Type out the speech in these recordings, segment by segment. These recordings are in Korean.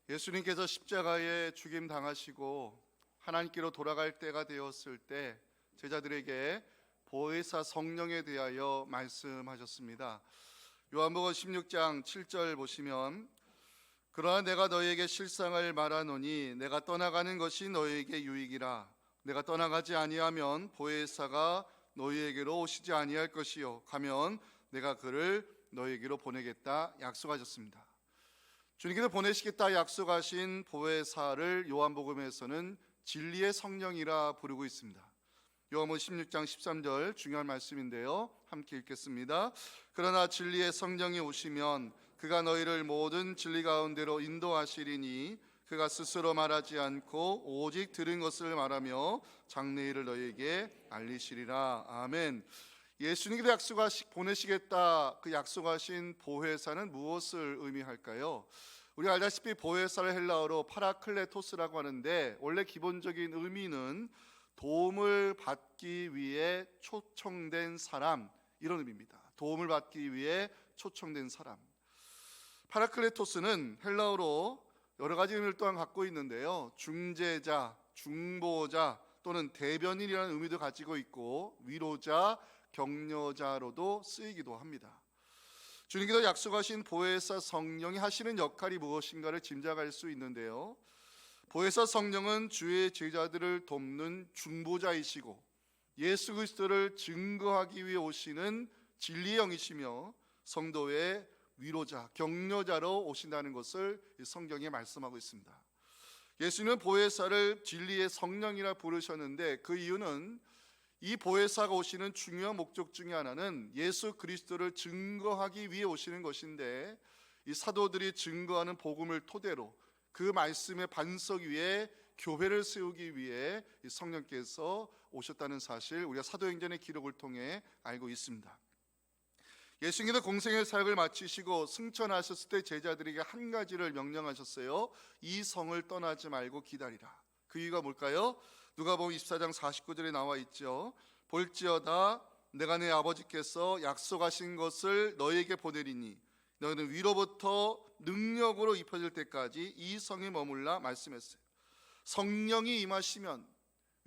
예수님께서 십자가에 죽임 당하시고 하나님께로 돌아갈 때가 되었을 때 제자들에게 보혜사 성령에 대하여 말씀하셨습니다. 요한복음 16장 7절 보시면, 그러나 내가 너희에게 실상을 말하노니 내가 떠나가는 것이 너희에게 유익이라. 내가 떠나가지 아니하면 보혜사가 너희에게로 오시지 아니할 것이요, 가면 내가 그를 너희에게로 보내겠다 약속하셨습니다. 주님께서 보내시겠다 약속하신 보혜사를 요한복음에서는 진리의 성령이라 부르고 있습니다. 요한복음 16장 13절 중요한 말씀인데요, 함께 읽겠습니다. 그러나 진리의 성령이 오시면 그가 너희를 모든 진리 가운데로 인도하시리니 그가 스스로 말하지 않고 오직 들은 것을 말하며 장래일을 너희에게 알리시리라. 아멘. 예수님께서 보내시겠다 그 약속하신 보혜사는 무엇을 의미할까요? 우리가 알다시피 보혜사를 헬라어로 파라클레토스라고 하는데, 원래 기본적인 의미는 도움을 받기 위해 초청된 사람, 이런 의미입니다. 도움을 받기 위해 초청된 사람. 파라클레토스는 헬라어로 여러 가지 의미를 또한 갖고 있는데요, 중재자, 중보자 또는 대변인이라는 의미도 가지고 있고 위로자, 격려자로도 쓰이기도 합니다. 주님께서 약속하신 보혜사 성령이 하시는 역할이 무엇인가를 짐작할 수 있는데요, 보혜사 성령은 주의 제자들을 돕는 중보자이시고 예수 그리스도를 증거하기 위해 오시는 진리의 영이시며 성도의 위로자, 격려자로 오신다는 것을 성경에 말씀하고 있습니다. 예수님은 보혜사를 진리의 성령이라 부르셨는데, 그 이유는 이 보혜사가 오시는 중요한 목적 중에 하나는 예수 그리스도를 증거하기 위해 오시는 것인데, 이 사도들이 증거하는 복음을 토대로 그 말씀의 반석 위에 교회를 세우기 위해 성령께서 오셨다는 사실, 우리가 사도행전의 기록을 통해 알고 있습니다. 예수님께서 공생의 사역을 마치시고 승천하셨을 때 제자들에게 한 가지를 명령하셨어요. 이 성을 떠나지 말고 기다리라. 그 이유가 뭘까요? 누가복음 24장 49절에 나와 있죠. 볼지어다 내가 내 아버지께서 약속하신 것을 너희에게 보내리니 너희는 위로부터 능력으로 입혀질 때까지 이 성에 머물라 말씀했어요. 성령이 임하시면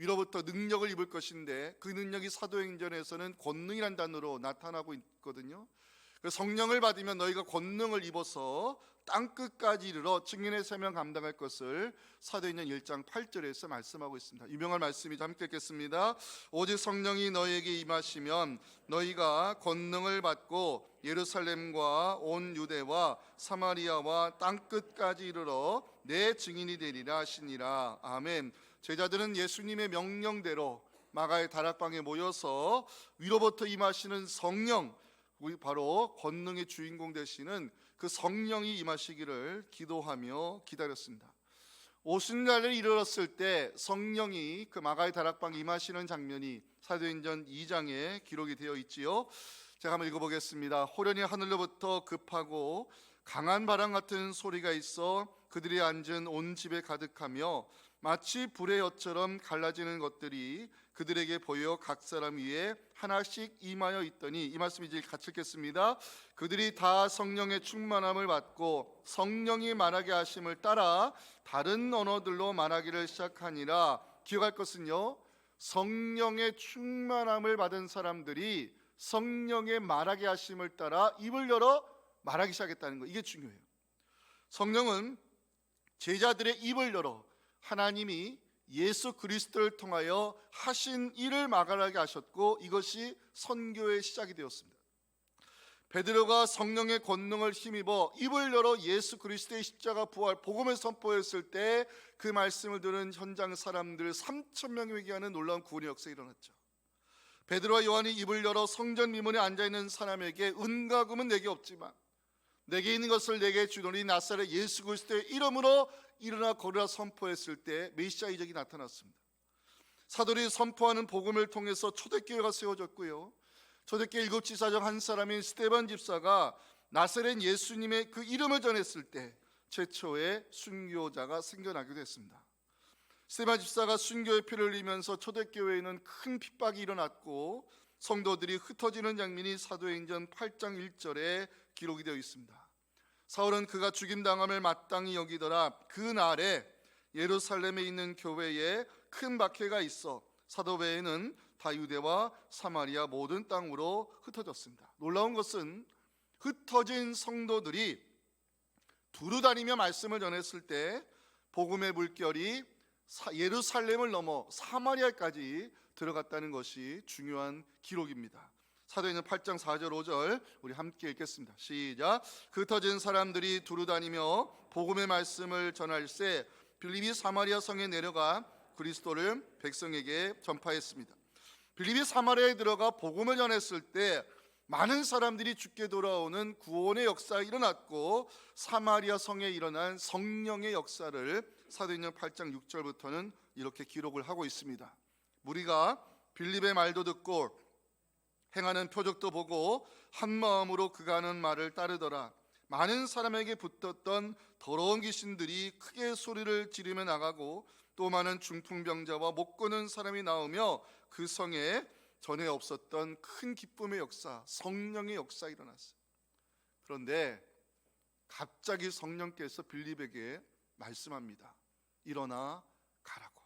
위로부터 능력을 입을 것인데, 그 능력이 사도행전에서는 권능이라는 단어로 나타나고 있거든요. 성령을 받으면 너희가 권능을 입어서 땅끝까지 이르러 증인의 사명 감당할 것을 사도행전 1장 8절에서 말씀하고 있습니다. 유명한 말씀이죠. 함께 읽겠습니다. 오직 성령이 너희에게 임하시면 너희가 권능을 받고 예루살렘과 온 유대와 사마리아와 땅끝까지 이르러 내 증인이 되리라 하시니라. 아멘. 제자들은 예수님의 명령대로 마가의 다락방에 모여서 위로부터 임하시는 성령, 바로 권능의 주인공 되시는 그 성령이 임하시기를 기도하며 기다렸습니다. 오순절을 이르렀을 때 성령이 그 마가의 다락방에 임하시는 장면이 사도행전 2장에 기록이 되어 있지요. 제가 한번 읽어보겠습니다. 호련히 하늘로부터 급하고 강한 바람 같은 소리가 있어 그들이 앉은 온 집에 가득하며 마치 불의 엿처럼 갈라지는 것들이 그들에게 보여 각 사람 위에 하나씩 임하여 있더니, 이 말씀 이제 같이 읽겠습니다. 그들이 다 성령의 충만함을 받고 성령이 말하게 하심을 따라 다른 언어들로 말하기를 시작하니라. 기억할 것은요, 성령의 충만함을 받은 사람들이 성령의 말하게 하심을 따라 입을 열어 말하기 시작했다는 거, 이게 중요해요. 성령은 제자들의 입을 열어 하나님이 예수 그리스도를 통하여 하신 일을 말하게 하셨고, 이것이 선교의 시작이 되었습니다. 베드로가 성령의 권능을 힘입어 입을 열어 예수 그리스도의 십자가 부활 복음을 선포했을 때 그 말씀을 들은 현장 사람들 3,000명이 회개하는 놀라운 구원의 역사가 일어났죠. 베드로와 요한이 입을 열어 성전 미문에 앉아있는 사람에게 은과 금은 내게 없지만 내게 있는 것을 내게 주노니 나사렛 예수 그리스도의 이름으로 일어나 걸으라 선포했을 때 메시아 이적이 나타났습니다. 사도들이 선포하는 복음을 통해서 초대교회가 세워졌고요, 초대교회 7지사 중 한 사람인 스데반 집사가 나사렛 예수님의 그 이름을 전했을 때 최초의 순교자가 생겨나기도 했습니다. 스데반 집사가 순교의 피를 흘리면서 초대교회에는 큰 핍박이 일어났고 성도들이 흩어지는 장면이 사도행전 8장 1절에 기록이 되어 있습니다. 사울은 그가 죽임당함을 마땅히 여기더라. 그 날에 예루살렘에 있는 교회에 큰 박해가 있어 사도 외에는 다 유대와 사마리아 모든 땅으로 흩어졌습니다. 놀라운 것은 흩어진 성도들이 두루 다니며 말씀을 전했을 때 복음의 물결이 예루살렘을 넘어 사마리아까지 들어갔다는 것이 중요한 기록입니다. 사도행전 8장 4절 5절 우리 함께 읽겠습니다. 시작. 흩어진 사람들이 두루 다니며 복음의 말씀을 전할새 빌립이 사마리아 성에 내려가 그리스도를 백성에게 전파했습니다. 빌립이 사마리아에 들어가 복음을 전했을 때 많은 사람들이 죽게 돌아오는 구원의 역사가 일어났고 사마리아 성에 일어난 성령의 역사를 사도행전 8장 6절부터는 이렇게 기록을 하고 있습니다. 무리가 빌립의 말도 듣고 행하는 표적도 보고 한 마음으로 그가 하는 말을 따르더라. 많은 사람에게 붙었던 더러운 귀신들이 크게 소리를 지르며 나가고 또 많은 중풍병자와 못 걷는 사람이 나오며 그 성에 전에 없었던 큰 기쁨의 역사, 성령의 역사가 일어났어요. 그런데 갑자기 성령께서 빌립에게 말씀합니다. 일어나 가라고.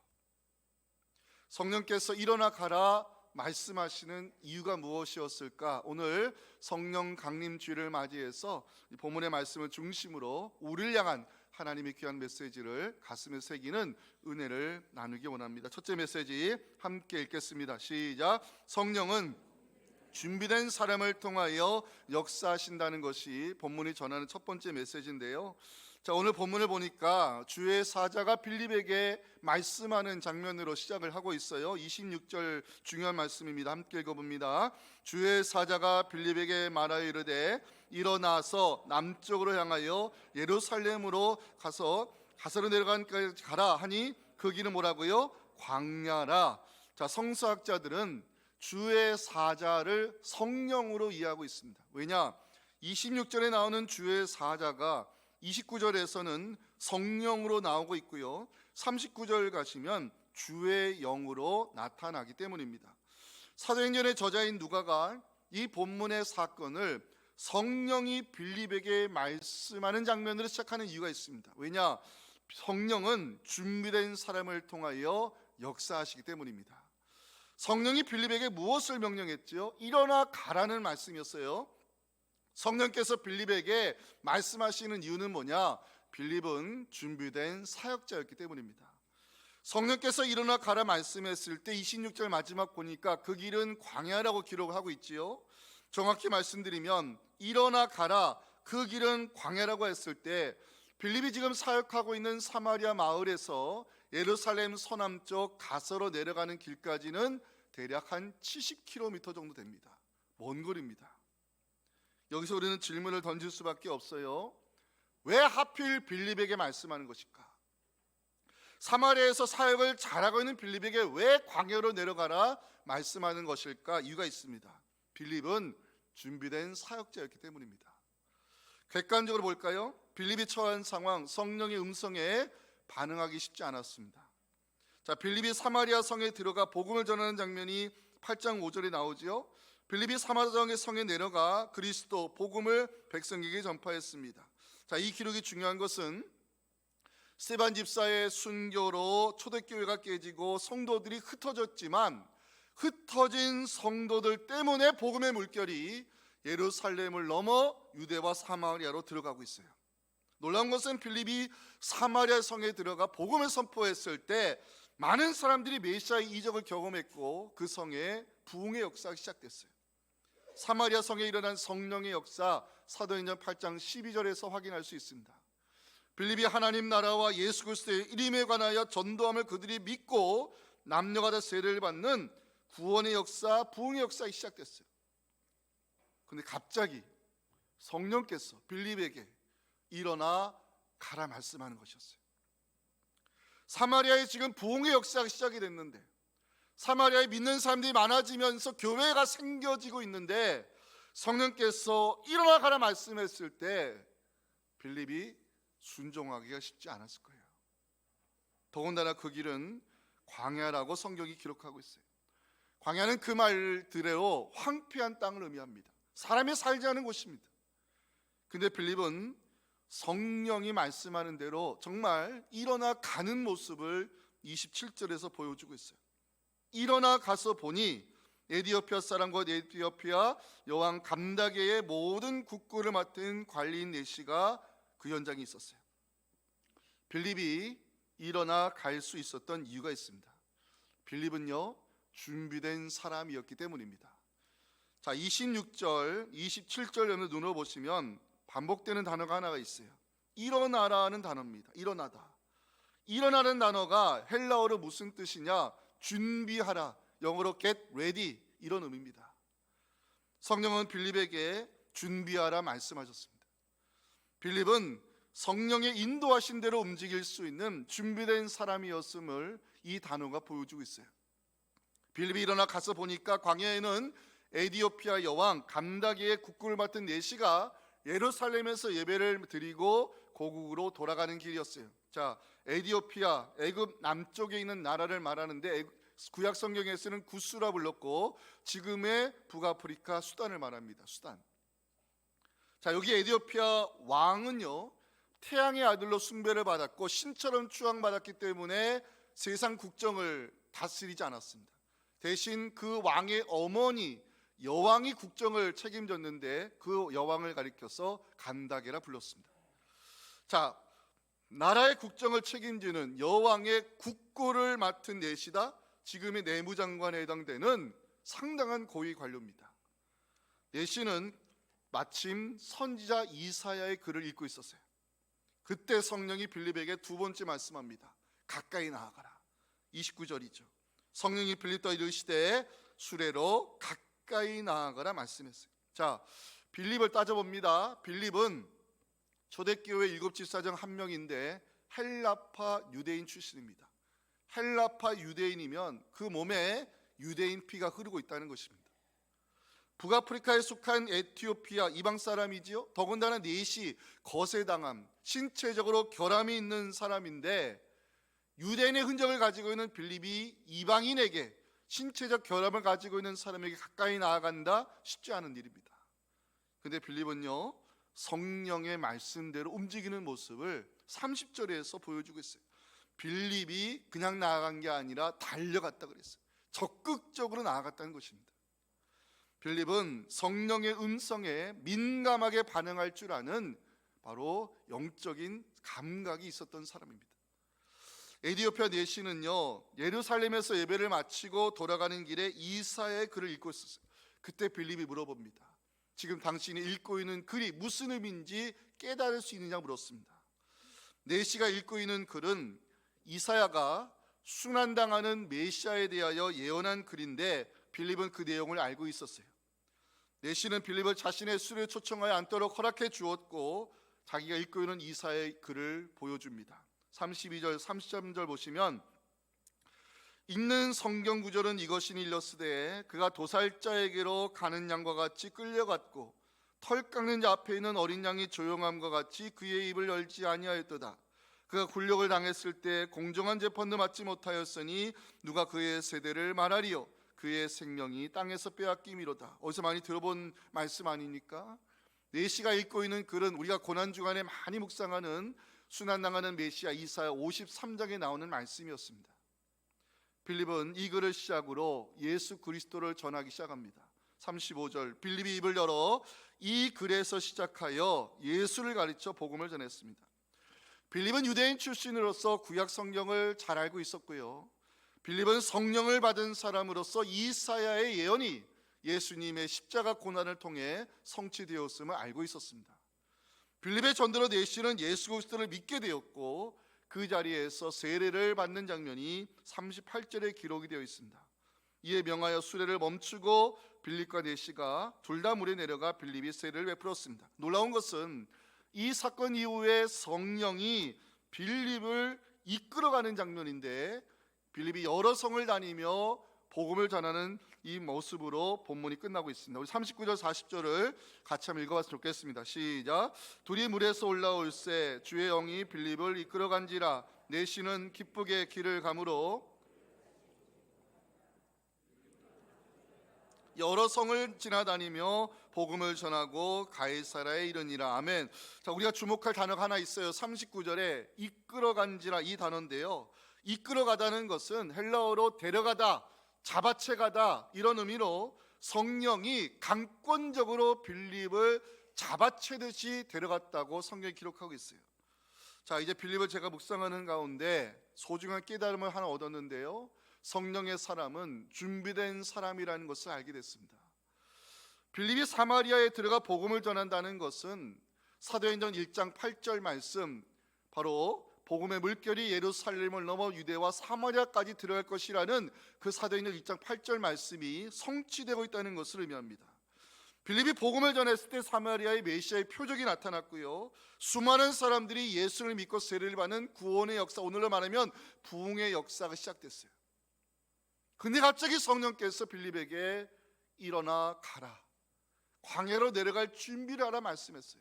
성령께서 일어나 가라 말씀하시는 이유가 무엇이었을까? 오늘 성령 강림주일을 맞이해서 이 본문의 말씀을 중심으로 우리를 향한 하나님의 귀한 메시지를 가슴에 새기는 은혜를 나누기 원합니다. 첫째 메시지 함께 읽겠습니다. 시작. 성령은 준비된 사람을 통하여 역사하신다는 것이 본문이 전하는 첫 번째 메시지인데요. 자, 오늘 본문을 보니까 주의 사자가 빌립에게 말씀하는 장면으로 시작을 하고 있어요. 26절 중요한 말씀입니다. 함께 읽어봅니다. 주의 사자가 빌립에게 말하여 이르되 일어나서 남쪽으로 향하여 예루살렘으로 가서로 내려간 까지 가라 하니 그 길은 뭐라고요? 광야라. 자, 성서학자들은 주의 사자를 성령으로 이해하고 있습니다. 왜냐? 26절에 나오는 주의 사자가 29절에서는 성령으로 나오고 있고요. 39절 가시면 주의 영으로 나타나기 때문입니다. 사도행전의 저자인 누가가 이 본문의 사건을 성령이 빌립에게 말씀하는 장면으로 시작하는 이유가 있습니다. 왜냐? 성령은 준비된 사람을 통하여 역사하시기 때문입니다. 성령이 빌립에게 무엇을 명령했죠? 일어나 가라는 말씀이었어요. 성령께서 빌립에게 말씀하시는 이유는 뭐냐? 빌립은 준비된 사역자였기 때문입니다. 성령께서 일어나 가라 말씀했을 때 26절 마지막 보니까 그 길은 광야라고 기록을 하고 있지요. 정확히 말씀드리면 일어나 가라 그 길은 광야라고 했을 때 빌립이 지금 사역하고 있는 사마리아 마을에서 예루살렘 서남쪽 가서로 내려가는 길까지는 대략 한 70km 정도 됩니다. 먼 거리입니다. 여기서 우리는 질문을 던질 수밖에 없어요. 왜 하필 빌립에게 말씀하는 것일까? 사마리아에서 사역을 잘하고 있는 빌립에게 왜 광야로 내려가라 말씀하는 것일까? 이유가 있습니다. 빌립은 준비된 사역자였기 때문입니다. 객관적으로 볼까요? 빌립이 처한 상황, 성령의 음성에 반응하기 쉽지 않았습니다. 자, 빌립이 사마리아 성에 들어가 복음을 전하는 장면이 8장 5절에 나오지요. 빌립이 사마리아 성에 내려가 그리스도 복음을 백성에게 전파했습니다. 자, 이 기록이 중요한 것은 스데반 집사의 순교로 초대교회가 깨지고 성도들이 흩어졌지만 흩어진 성도들 때문에 복음의 물결이 예루살렘을 넘어 유대와 사마리아로 들어가고 있어요. 놀라운 것은 빌립이 사마리아 성에 들어가 복음을 선포했을 때 많은 사람들이 메시아의 이적을 경험했고 그 성에 부흥의 역사가 시작됐어요. 사마리아 성에 일어난 성령의 역사 사도행전 8장 12절에서 확인할 수 있습니다. 빌립이 하나님 나라와 예수 그리스도의 이름에 관하여 전도함을 그들이 믿고 남녀가 다 세례를 받는 구원의 역사, 부흥의 역사가 시작됐어요. 그런데 갑자기 성령께서 빌립에게 일어나 가라 말씀하는 것이었어요. 사마리아에 지금 부흥의 역사가 시작이 됐는데 사마리아에 믿는 사람들이 많아지면서 교회가 생겨지고 있는데 성령께서 일어나 가라 말씀했을 때 빌립이 순종하기가 쉽지 않았을 거예요. 더군다나 그 길은 광야라고 성경이 기록하고 있어요. 광야는 그 말대로 황폐한 땅을 의미합니다. 사람이 살지 않은 곳입니다. 근데 빌립은 성령이 말씀하는 대로 정말 일어나 가는 모습을 27절에서 보여주고 있어요. 일어나 가서 보니 에디오피아 사람과 에디오피아 여왕 감다게의 모든 국구를 맡은 관리인 네시가 그 현장에 있었어요. 빌립이 일어나 갈 수 있었던 이유가 있습니다. 빌립은요, 준비된 사람이었기 때문입니다. 자, 26절, 27절 눈으로 보시면 반복되는 단어가 하나가 있어요. 일어나라는 단어입니다. 일어나다. 일어나는 단어가 헬라어로 무슨 뜻이냐? 준비하라. 영어로 get ready 이런 의미입니다. 성령은 빌립에게 준비하라 말씀하셨습니다. 빌립은 성령의 인도하신 대로 움직일 수 있는 준비된 사람이었음을 이 단어가 보여주고 있어요. 빌립이 일어나 가서 보니까 광야에는 에디오피아 여왕 감다게의 국구를 맡은 네시가 예루살렘에서 예배를 드리고 고국으로 돌아가는 길이었어요. 자, 에디오피아, 애굽 남쪽에 있는 나라를 말하는데 구약 성경에 쓰는 구스라 불렀고 지금의 북아프리카 수단을 말합니다. 수단. 자, 여기 에디오피아 왕은요, 태양의 아들로 숭배를 받았고 신처럼 추앙받았기 때문에 세상 국정을 다스리지 않았습니다. 대신 그 왕의 어머니 여왕이 국정을 책임졌는데 그 여왕을 가리켜서 감다게라 불렀습니다. 자, 나라의 국정을 책임지는 여왕의 국고를 맡은 네시다. 지금의 내무장관에 해당되는 상당한 고위 관료입니다. 네시는 마침 선지자 이사야의 글을 읽고 있었어요. 그때 성령이 빌립에게 두 번째 말씀합니다. 가까이 나아가라. 29절이죠. 성령이 빌립과 이르시되 수레로 가까이 나아가라 말씀했어요. 자, 빌립을 따져봅니다. 빌립은 초대교회 일곱 집사장 한 명인데 헬라파 유대인 출신입니다. 헬라파 유대인이면 그 몸에 유대인 피가 흐르고 있다는 것입니다. 북아프리카에 속한 에티오피아 이방 사람이지요. 더군다나 넷이 거세당함, 신체적으로 결함이 있는 사람인데 유대인의 흔적을 가지고 있는 빌립이 이방인에게 신체적 결함을 가지고 있는 사람에게 가까이 나아간다 쉽지 않은 일입니다. 그런데 빌립은요, 성령의 말씀대로 움직이는 모습을 30절에서 보여주고 있어요. 빌립이 그냥 나아간 게 아니라 달려갔다 그랬어요. 적극적으로 나아갔다는 것입니다. 빌립은 성령의 음성에 민감하게 반응할 줄 아는 바로 영적인 감각이 있었던 사람입니다. 에디오피아 네시는요, 예루살렘에서 예배를 마치고 돌아가는 길에 이사야의 글을 읽고 있었어요. 그때 빌립이 물어봅니다. 지금 당신이 읽고 있는 글이 무슨 의미인지 깨달을 수 있느냐 물었습니다. 네시가 읽고 있는 글은 이사야가 순환당하는 메시아에 대하여 예언한 글인데 빌립은 그 내용을 알고 있었어요. 네시는 빌립을 자신의 수레에 초청하여 앉도록 허락해 주었고 자기가 읽고 있는 이사야의 글을 보여줍니다. 32절 33절 보시면 읽는 성경 구절은 이것이니 일렀으되 그가 도살자에게로 가는 양과 같이 끌려갔고 털 깎는 자 앞에 있는 어린 양이 조용함과 같이 그의 입을 열지 아니하였도다. 그가 굴욕을 당했을 때 공정한 재판도 받지 못하였으니 누가 그의 세대를 말하리요. 그의 생명이 땅에서 빼앗김이로다. 어디서 많이 들어본 말씀 아닙니까? 네시가 읽고 있는 글은 우리가 고난주간에 많이 묵상하는 순환당하는 메시아 이사야 53장에 나오는 말씀이었습니다. 빌립은 이 글을 시작으로 예수 그리스도를 전하기 시작합니다. 35절 빌립이 입을 열어 이 글에서 시작하여 예수를 가르쳐 복음을 전했습니다. 빌립은 유대인 출신으로서 구약 성경을 잘 알고 있었고요. 빌립은 성령을 받은 사람으로서 이사야의 예언이 예수님의 십자가 고난을 통해 성취되었음을 알고 있었습니다. 빌립의 전도로 네시는 예수 그리스도를 믿게 되었고 그 자리에서 세례를 받는 장면이 38절에 기록이 되어 있습니다. 이에 명하여 수레를 멈추고 빌립과 네시가 둘 다 물에 내려가 빌립이 세례를 베풀었습니다. 놀라운 것은 이 사건 이후에 성령이 빌립을 이끌어가는 장면인데 빌립이 여러 성을 다니며 복음을 전하는 이 모습으로 본문이 끝나고 있습니다. 우리 39절 40절을 같이 한번 읽어봤으면 좋겠습니다. 시작. 둘이 물에서 올라올새 주의 영이 빌립을 이끌어간지라 네시는 기쁘게 길을 가므로 여러 성을 지나다니며 복음을 전하고 가이사라에 이르니라. 아멘. 자, 우리가 주목할 단어가 하나 있어요. 39절에 이끌어간지라 이 단어인데요. 이끌어가다는 것은 헬라어로 데려가다, 잡아채가다 이런 의미로 성령이 강권적으로 빌립을 잡아채듯이 데려갔다고 성경이 기록하고 있어요. 자, 이제 빌립을 제가 묵상하는 가운데 소중한 깨달음을 하나 얻었는데요. 성령의 사람은 준비된 사람이라는 것을 알게 됐습니다. 빌립이 사마리아에 들어가 복음을 전한다는 것은 사도행전 1장 8절 말씀, 바로 복음의 물결이 예루살렘을 넘어 유대와 사마리아까지 들어갈 것이라는 그 사도행전 1장 8절 말씀이 성취되고 있다는 것을 의미합니다. 빌립이 복음을 전했을 때 사마리아의 메시아의 표적이 나타났고요, 수많은 사람들이 예수를 믿고 세례를 받는 구원의 역사, 오늘로 말하면 부흥의 역사가 시작됐어요. 근데 갑자기 성령께서 빌립에게 일어나 가라, 광야로 내려갈 준비를 하라 말씀했어요.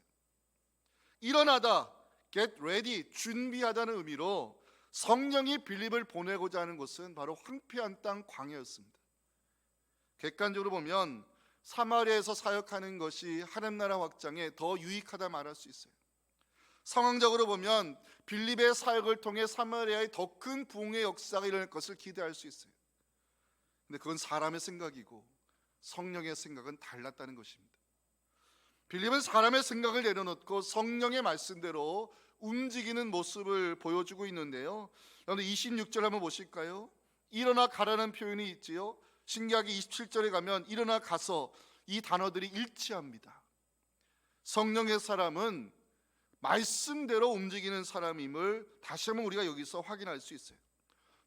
일어나다, get ready, 준비하다는 의미로 성령이 빌립을 보내고자 하는 곳은 바로 황폐한 땅 광야였습니다. 객관적으로 보면 사마리아에서 사역하는 것이 하나님 확장에 더 유익하다 말할 수 있어요. 상황적으로 보면 빌립의 사역을 통해 사마리아의 더 큰 부흥의 역사가 일어날 것을 기대할 수 있어요. 근데 그건 사람의 생각이고 성령의 생각은 달랐다는 것입니다. 빌립은 사람의 생각을 내려놓고 성령의 말씀대로 움직이는 모습을 보여주고 있는데요. 여러분 26절 한번 보실까요? 일어나 가라는 표현이 있지요. 신기하게 27절에 가면 일어나 가서, 이 단어들이 일치합니다. 성령의 사람은 말씀대로 움직이는 사람임을 다시 한번 우리가 여기서 확인할 수 있어요.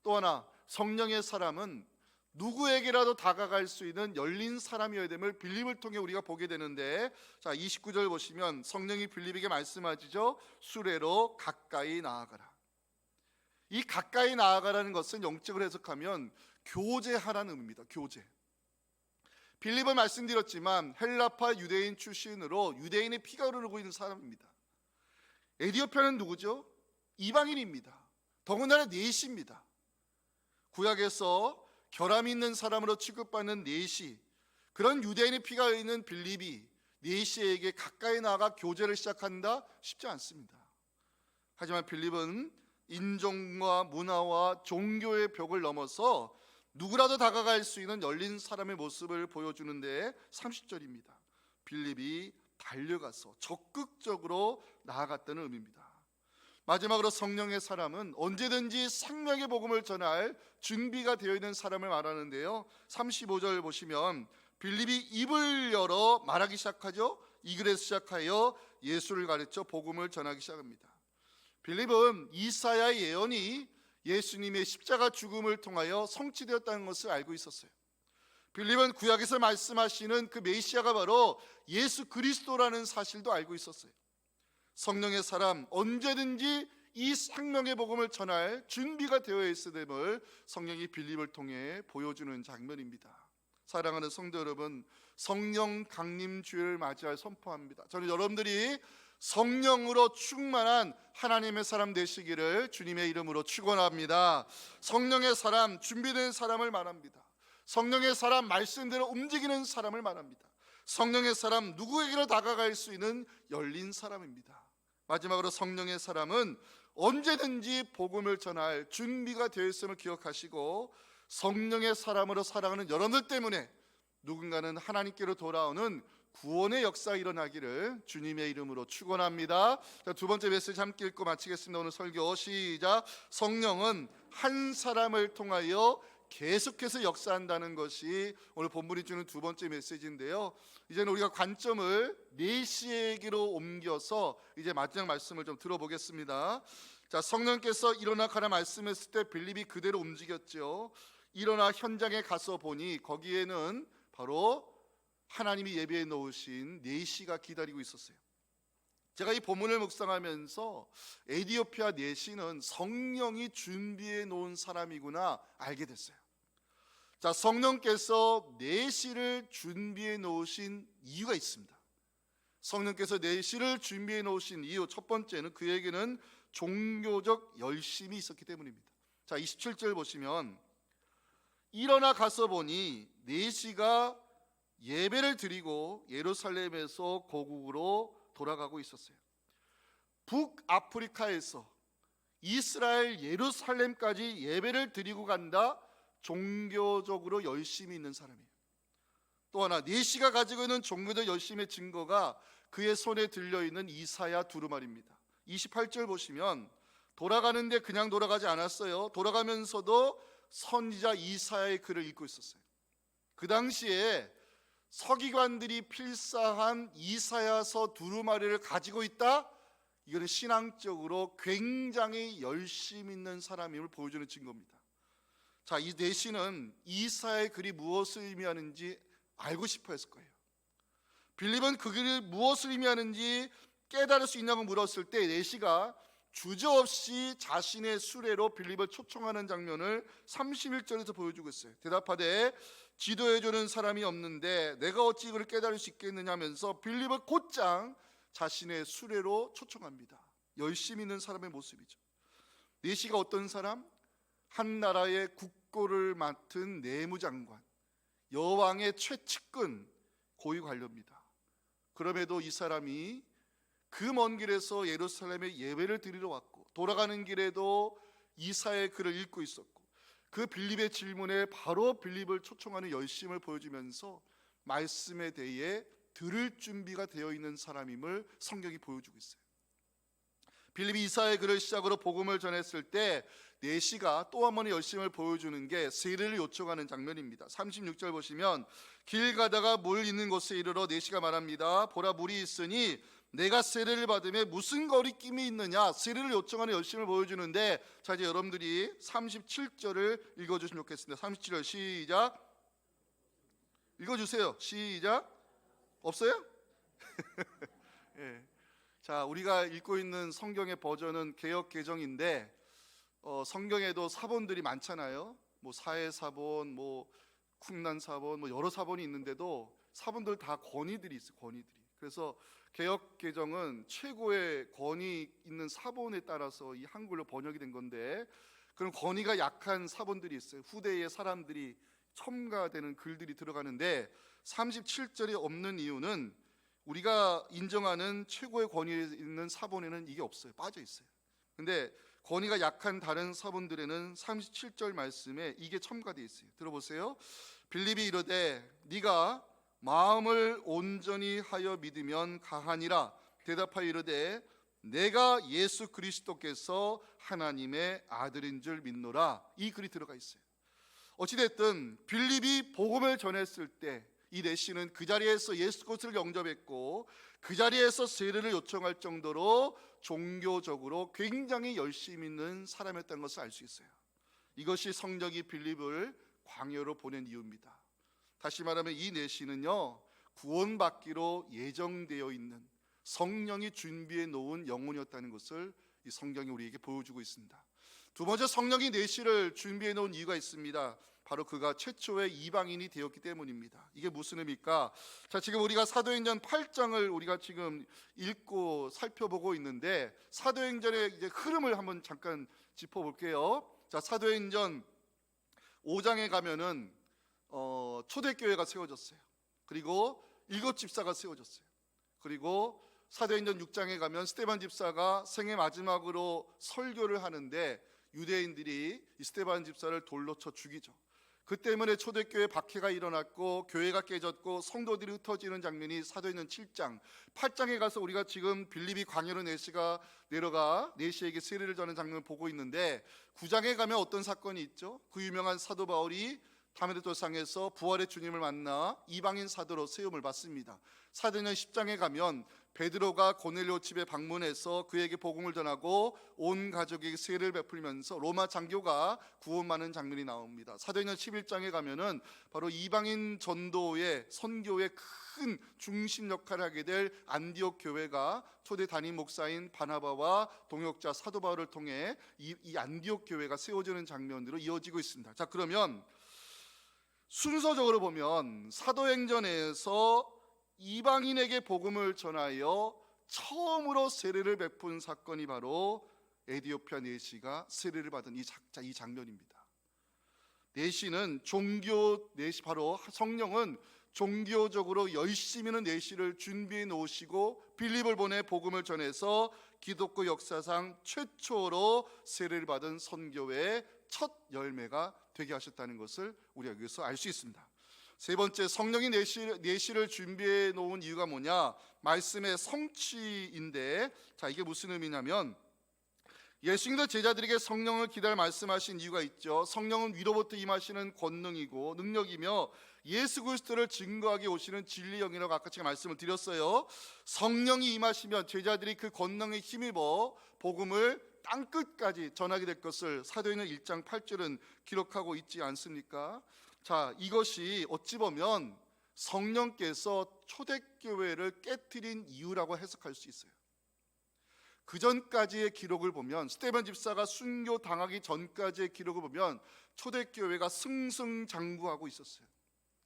또 하나, 성령의 사람은 누구에게라도 다가갈 수 있는 열린 사람이어야 됨을 빌립을 통해 우리가 보게 되는데, 자 29절 보시면 성령이 빌립에게 말씀하시죠. 수레로 가까이 나아가라. 이 가까이 나아가라는 것은 영적으로 해석하면 교제하라는 의미입니다. 교제. 빌립은 말씀드렸지만 헬라파 유대인 출신으로 유대인의 피가 흐르고 있는 사람입니다. 에디오피아는 누구죠? 이방인입니다. 더군다나 내시입니다. 구약에서 결함이 있는 사람으로 취급받는 내시, 그런 유대인의 피가 있는 빌립이 내시에게 가까이 나아가 교제를 시작한다? 쉽지 않습니다. 하지만 빌립은 인종과 문화와 종교의 벽을 넘어서 누구라도 다가갈 수 있는 열린 사람의 모습을 보여주는데 30절입니다. 빌립이 달려가서 적극적으로 나아갔다는 의미입니다. 마지막으로 성령의 사람은 언제든지 생명의 복음을 전할 준비가 되어 있는 사람을 말하는데요. 35절 보시면 빌립이 입을 열어 말하기 시작하죠. 이 글에서 시작하여 예수를 가르쳐 복음을 전하기 시작합니다. 빌립은 이사야의 예언이 예수님의 십자가 죽음을 통하여 성취되었다는 것을 알고 있었어요. 빌립은 구약에서 말씀하시는 그 메시아가 바로 예수 그리스도라는 사실도 알고 있었어요. 성령의 사람, 언제든지 이 생명의 복음을 전할 준비가 되어 있을 됨을 성령이 빌립을 통해 보여주는 장면입니다. 사랑하는 성도 여러분, 성령 강림 주일을 맞이할 선포합니다. 저는 여러분들이 성령으로 충만한 하나님의 사람 되시기를 주님의 이름으로 축원합니다. 성령의 사람, 준비된 사람을 말합니다. 성령의 사람, 말씀대로 움직이는 사람을 말합니다. 성령의 사람, 누구에게로 다가갈 수 있는 열린 사람입니다. 마지막으로 성령의 사람은 언제든지 복음을 전할 준비가 되어 있음을 기억하시고, 성령의 사람으로 살아가는 여러분들 때문에 누군가는 하나님께로 돌아오는 구원의 역사가 일어나기를 주님의 이름으로 축원합니다. 자, 두 번째 메시지 함께 읽고 마치겠습니다. 오늘 설교 시작. 성령은 한 사람을 통하여 계속해서 역사한다는 것이 오늘 본문이 주는 두 번째 메시지인데요. 이제는 우리가 관점을 내시에게로 옮겨서 이제 마지막 말씀을 좀 들어보겠습니다. 자, 성령께서 일어나 가라 말씀했을 때 빌립이 그대로 움직였죠. 일어나 현장에 가서 보니 거기에는 바로 하나님이 예배해 놓으신 내시가 기다리고 있었어요. 제가 이 본문을 묵상하면서 에디오피아 내시는 성령이 준비해 놓은 사람이구나 알게 됐어요. 자, 성령께서 내시를 준비해 놓으신 이유가 있습니다. 성령께서 내시를 준비해 놓으신 이유, 첫 번째는 그에게는 종교적 열심이 있었기 때문입니다. 자, 27절 보시면 일어나 가서 보니 내시가 예배를 드리고 예루살렘에서 고국으로 돌아가고 있었어요. 북아프리카에서 이스라엘 예루살렘까지 예배를 드리고 간다. 종교적으로 열심히 있는 사람이에요. 또 하나 내시가 가지고 있는 종교적 열심의 증거가 그의 손에 들려있는 이사야 두루마리입니다. 28절 보시면 돌아가는데 그냥 돌아가지 않았어요. 돌아가면서도 선지자 이사야의 글을 읽고 있었어요. 그 당시에 서기관들이 필사한 이사야서 두루마리를 가지고 있다? 이거는 신앙적으로 굉장히 열심 있는 사람임을 보여주는 증거입니다. 자, 이 내시는 이사야의 글이 무엇을 의미하는지 알고 싶어 했을 거예요. 빌립은 그 글이 무엇을 의미하는지 깨달을 수 있냐고 물었을 때 내시가 주저없이 자신의 수레로 빌립을 초청하는 장면을 31절에서 보여주고 있어요. 대답하되 지도해주는 사람이 없는데 내가 어찌 이걸 깨달을 수 있겠느냐 하면서 빌립을 곧장 자신의 수레로 초청합니다. 열심히 있는 사람의 모습이죠. 내시가 어떤 사람? 한 나라의 국고를 맡은 내무장관, 여왕의 최측근 고위 관료입니다. 그럼에도 이 사람이 그 먼 길에서 예루살렘에 예배를 드리러 왔고 돌아가는 길에도 이사야의 글을 읽고 있었고 그 빌립의 질문에 바로 빌립을 초청하는 열심을 보여주면서 말씀에 대해 들을 준비가 되어 있는 사람임을 성경이 보여주고 있어요. 빌립이 이사야의 글을 시작으로 복음을 전했을 때 내시가 또 한 번의 열심을 보여주는 게 세례를 요청하는 장면입니다. 36절 보시면 길 가다가 물 있는 곳에 이르러 내시가 말합니다. 보라 물이 있으니 내가 세례를 받으며 무슨 거리낌이 있느냐. 세례를 요청하는 열심을 보여주는데 자, 이제 여러분들이 37절을 읽어주시면 좋겠습니다. 37절 시작. 읽어주세요. 시작. 없어요? 예. 자, 우리가 읽고 있는 성경의 버전은 개역 개정인데 성경에도 사본들이 많잖아요. 뭐 사해사본, 뭐 쿰난사본, 뭐 여러 사본이 있는데도 사본들 다 권위들이 있어요. 권위들이. 그래서 개역 개정은 최고의 권위 있는 사본에 따라서 이 한글로 번역이 된 건데 그런 권위가 약한 사본들이 있어요. 후대의 사람들이 첨가되는 글들이 들어가는데 37절이 없는 이유는 우리가 인정하는 최고의 권위 있는 사본에는 이게 없어요. 빠져 있어요. 근데 권위가 약한 다른 사본들에는 37절 말씀에 이게 첨가되어 있어요. 들어보세요. 빌립이 이르되 네가 마음을 온전히 하여 믿으면 가하니라. 대답하여 이르되 내가 예수 그리스도께서 하나님의 아들인 줄 믿노라. 이 글이 들어가 있어요. 어찌됐든 빌립이 복음을 전했을 때 이 내시는 그 자리에서 예수 그리스도를 영접했고 그 자리에서 세례를 요청할 정도로 종교적으로 굉장히 열심히 있는 사람이었다는 것을 알 수 있어요. 이것이 성령이 빌립을 광야로 보낸 이유입니다. 다시 말하면 이 내시는요 구원받기로 예정되어 있는 성령이 준비해 놓은 영혼이었다는 것을 이 성경이 우리에게 보여주고 있습니다. 두 번째, 성령이 내시를 준비해 놓은 이유가 있습니다. 바로 그가 최초의 이방인이 되었기 때문입니다. 이게 무슨 의미입니까? 자, 지금 우리가 사도행전 8장을 우리가 지금 읽고 살펴보고 있는데 사도행전의 이제 흐름을 한번 잠깐 짚어볼게요. 자, 사도행전 5장에 가면은 초대교회가 세워졌어요. 그리고 일곱 집사가 세워졌어요. 그리고 사도행전 6장에 가면 스데반 집사가 생애 마지막으로 설교를 하는데 유대인들이 이 스데반 집사를 돌로 쳐 죽이죠. 그 때문에 초대교회 박해가 일어났고 교회가 깨졌고 성도들이 흩어지는 장면이 사도행전 7장 8장에 가서 우리가 지금 빌립이 광야로 내시가 내려가 내시에게 세례를 전하는 장면을 보고 있는데 9장에 가면 어떤 사건이 있죠? 그 유명한 사도 바울이 다메섹도상에서 부활의 주님을 만나 이방인 사도로 세움을 받습니다. 사도행전 10장에 가면 베드로가 고넬료 집에 방문해서 그에게 복음을 전하고 온 가족에게 세례를 베풀면서 로마 장교가 구원받는 장면이 나옵니다. 사도행전 11장에 가면은 바로 이방인 전도의 선교의 큰 중심 역할을 하게 될 안디옥 교회가 초대 담임 목사인 바나바와 동역자 사도 바울을 통해 이 안디옥 교회가 세워지는 장면으로 이어지고 있습니다. 자, 그러면 순서적으로 보면 사도행전에서 이방인에게 복음을 전하여 처음으로 세례를 베푼 사건이 바로 에디오피아 내시가 세례를 받은 이 장면입니다. 내시는 종교 내시, 바로 성령은 종교적으로 열심히는 내시를 준비해 놓으시고 빌립을 보내 복음을 전해서 기독교 역사상 최초로 세례를 받은 선교회의 첫 열매가 되게 하셨다는 것을 우리가 여기서 알 수 있습니다. 세 번째, 성령이 내시를 준비해 놓은 이유가 뭐냐? 말씀의 성취인데, 자, 이게 무슨 의미냐면 예수님도 제자들에게 성령을 기다려 말씀하신 이유가 있죠. 성령은 위로부터 임하시는 권능이고 능력이며 예수 그리스도를 증거하게 오시는 진리 영이라고 아까 제가 말씀을 드렸어요. 성령이 임하시면 제자들이 그 권능에 힘입어 복음을 땅끝까지 전하게 될 것을 사도행전 1장 8절은 기록하고 있지 않습니까? 자, 이것이 어찌 보면 성령께서 초대교회를 깨트린 이유라고 해석할 수 있어요. 그 전까지의 기록을 보면, 스데반 집사가 순교 당하기 전까지의 기록을 보면 초대교회가 승승장구하고 있었어요.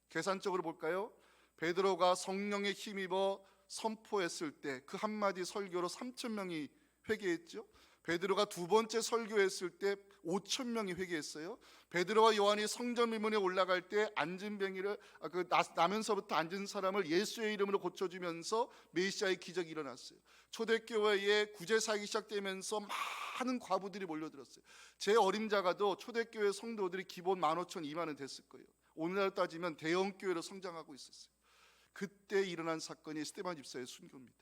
계산적으로 볼까요? 베드로가 성령에 힘입어 선포했을 때 그 한마디 설교로 3,000명이 회개했죠. 베드로가 두 번째 설교했을 때 5,000명이 회개했어요. 베드로와 요한이 성전 미문에 올라갈 때 앉은 나면서부터 앉은 사람을 예수의 이름으로 고쳐주면서 메시아의 기적이 일어났어요. 초대교회에 구제사역이 시작되면서 많은 과부들이 몰려들었어요. 제 어림잡아도 초대교회 성도들이 기본 15,000, 20,000은 됐을 거예요. 오늘날 따지면 대형 교회로 성장하고 있었어요. 그때 일어난 사건이 스데반 집사의 순교입니다.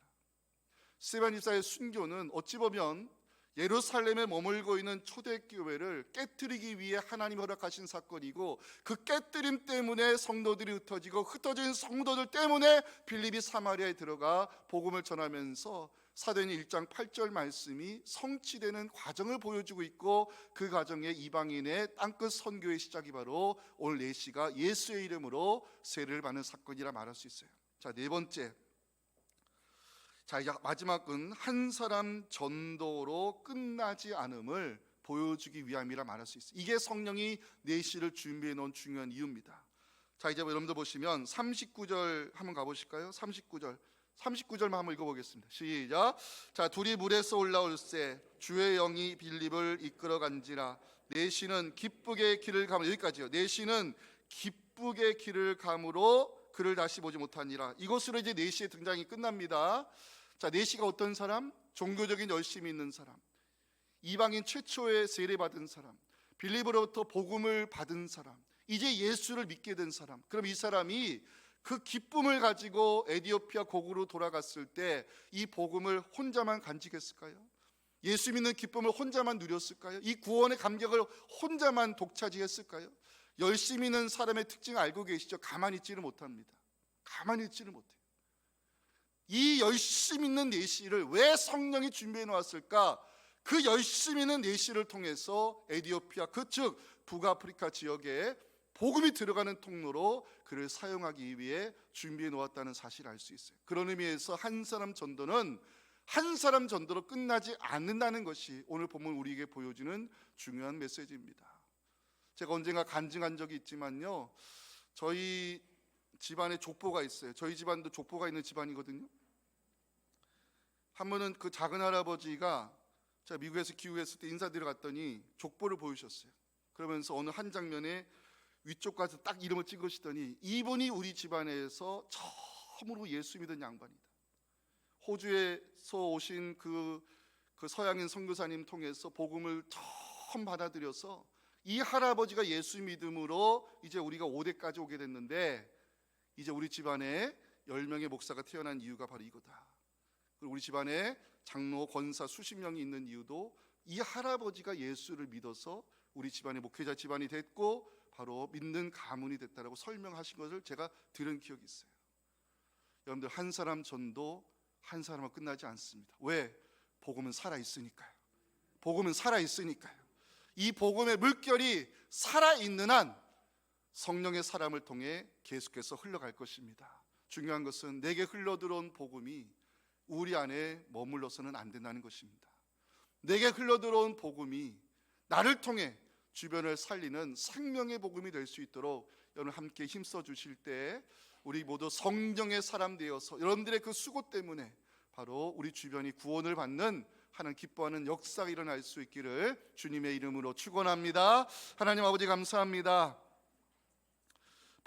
스데반 집사의 순교는 어찌 보면 예루살렘에 머물고 있는 초대교회를 깨트리기 위해 하나님이 허락하신 사건이고, 그 깨트림 때문에 성도들이 흩어지고 흩어진 성도들 때문에 빌립이 사마리아에 들어가 복음을 전하면서 사도행전 1장 8절 말씀이 성취되는 과정을 보여주고 있고, 그 과정에 이방인의 땅끝 선교의 시작이 바로 오늘 내시가 예수의 이름으로 세례를 받는 사건이라 말할 수 있어요. 자, 네 번째, 자, 마지막은 한 사람 전도로 끝나지 않음을 보여주기 위함이라 말할 수 있어요. 이게 성령이 내시를 준비해 놓은 중요한 이유입니다. 자, 이제 여러분들 보시면 39절 한번 가보실까요? 39절만 한번 읽어보겠습니다. 시작. 자, 둘이 물에서 올라올새 주의 영이 빌립을 이끌어 간지라. 내시는 기쁘게 길을 감으로, 여기까지요. 내시는 기쁘게 길을 감으로 그를 다시 보지 못하니라. 이것으로 이제 내시의 등장이 끝납니다. 자, 내시가 어떤 사람? 종교적인 열심이 있는 사람, 이방인 최초의 세례받은 사람, 빌립으로부터 복음을 받은 사람, 이제 예수를 믿게 된 사람. 그럼 이 사람이 그 기쁨을 가지고 에디오피아 고국으로 돌아갔을 때 이 복음을 혼자만 간직했을까요? 예수 믿는 기쁨을 혼자만 누렸을까요? 이 구원의 감격을 혼자만 독차지했을까요? 열심히 있는 사람의 특징을 알고 계시죠? 가만히 있지를 못합니다. 가만히 있지를 못해요. 이 열심히 있는 내시를 왜 성령이 준비해 놓았을까? 그 열심히 있는 내시를 통해서 에디오피아, 즉 북아프리카 지역에 복음이 들어가는 통로로 그를 사용하기 위해 준비해 놓았다는 사실을 알 수 있어요. 그런 의미에서 한 사람 전도는 한 사람 전도로 끝나지 않는다는 것이 오늘 본문 우리에게 보여주는 중요한 메시지입니다. 제가 언젠가 간증한 적이 있지만요, 저희 집안에 족보가 있어요. 저희 집안도 족보가 있는 집안이거든요. 한 번은 그 작은 할아버지가 제가 미국에서 귀국했을 때 인사드리러 갔더니 족보를 보여주셨어요. 그러면서 어느 한 장면에 위쪽 가서 딱 이름을 찍으시더니 이분이 우리 집안에서 처음으로 예수 믿은 양반이다. 호주에서 오신 그 서양인 선교사님 통해서 복음을 처음 받아들여서 이 할아버지가 예수 믿음으로 이제 우리가 5대까지 오게 됐는데, 이제 우리 집안에 10명의 목사가 태어난 이유가 바로 이거다. 그리고 우리 집안에 장로, 권사 수십 명이 있는 이유도 이 할아버지가 예수를 믿어서 우리 집안의 목회자 집안이 됐고 바로 믿는 가문이 됐다라고 설명하신 것을 제가 들은 기억이 있어요. 여러분들, 한 사람 전도 한 사람은 끝나지 않습니다. 왜? 복음은 살아있으니까요. 복음은 살아있으니까요. 이 복음의 물결이 살아있는 한 성령의 사람을 통해 계속해서 흘러갈 것입니다. 중요한 것은 내게 흘러들어온 복음이 우리 안에 머물러서는 안 된다는 것입니다. 내게 흘러들어온 복음이 나를 통해 주변을 살리는 생명의 복음이 될 수 있도록 여러분 함께 힘써 주실 때 우리 모두 성령의 사람 되어서 여러분들의 그 수고 때문에 바로 우리 주변이 구원을 받는 하나님 기뻐하는 역사가 일어날 수 있기를 주님의 이름으로 축원합니다. 하나님 아버지 감사합니다.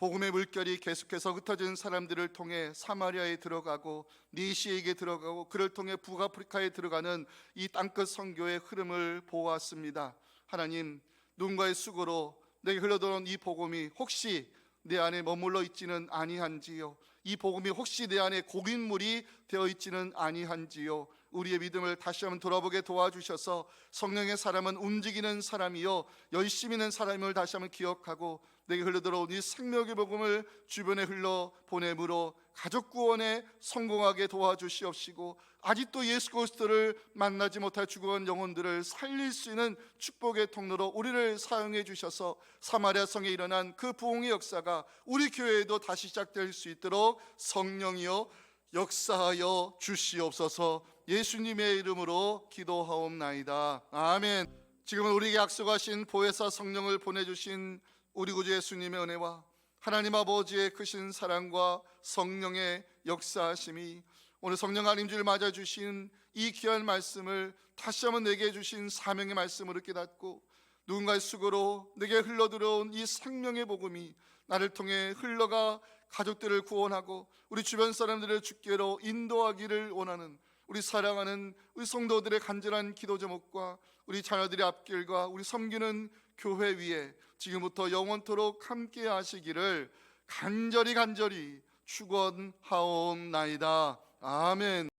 복음의 물결이 계속해서 흩어진 사람들을 통해 사마리아에 들어가고 니시에게 들어가고 그를 통해 북아프리카에 들어가는 이 땅끝 선교의 흐름을 보았습니다. 하나님, 누군가의 수고로 내게 흘러들어온 이 복음이 혹시 내 안에 머물러 있지는 아니한지요? 이 복음이 혹시 내 안에 고깃물이 되어 있지는 아니한지요? 우리의 믿음을 다시 한번 돌아보게 도와주셔서 성령의 사람은 움직이는 사람이요 열심히 있는 사람임을 다시 한번 기억하고 내게 흘러들어온 이 생명의 복음을 주변에 흘러 보내므로 가족 구원에 성공하게 도와주시옵시고 아직도 예수 그리스도를 만나지 못할 죽어간 영혼들을 살릴 수 있는 축복의 통로로 우리를 사용해 주셔서 사마리아 성에 일어난 그 부흥의 역사가 우리 교회에도 다시 시작될 수 있도록 성령이여 역사하여 주시옵소서. 예수님의 이름으로 기도하옵나이다. 아멘. 지금은 우리에게 약속하신 보혜사 성령을 보내주신 우리 구주 예수님의 은혜와 하나님 아버지의 크신 사랑과 성령의 역사하심이 오늘 성령 알림주를 맞아주신 이 귀한 말씀을 다시 한번 내게 주신 사명의 말씀으로 깨닫고 누군가의 수고로 내게 흘러들어온 이 생명의 복음이 나를 통해 흘러가 가족들을 구원하고 우리 주변 사람들을 주께로 인도하기를 원하는 우리 사랑하는 우리 성도들의 간절한 기도 제목과 우리 자녀들의 앞길과 우리 섬기는 교회 위에 지금부터 영원토록 함께 하시기를 간절히 축원하옵나이다. 아멘.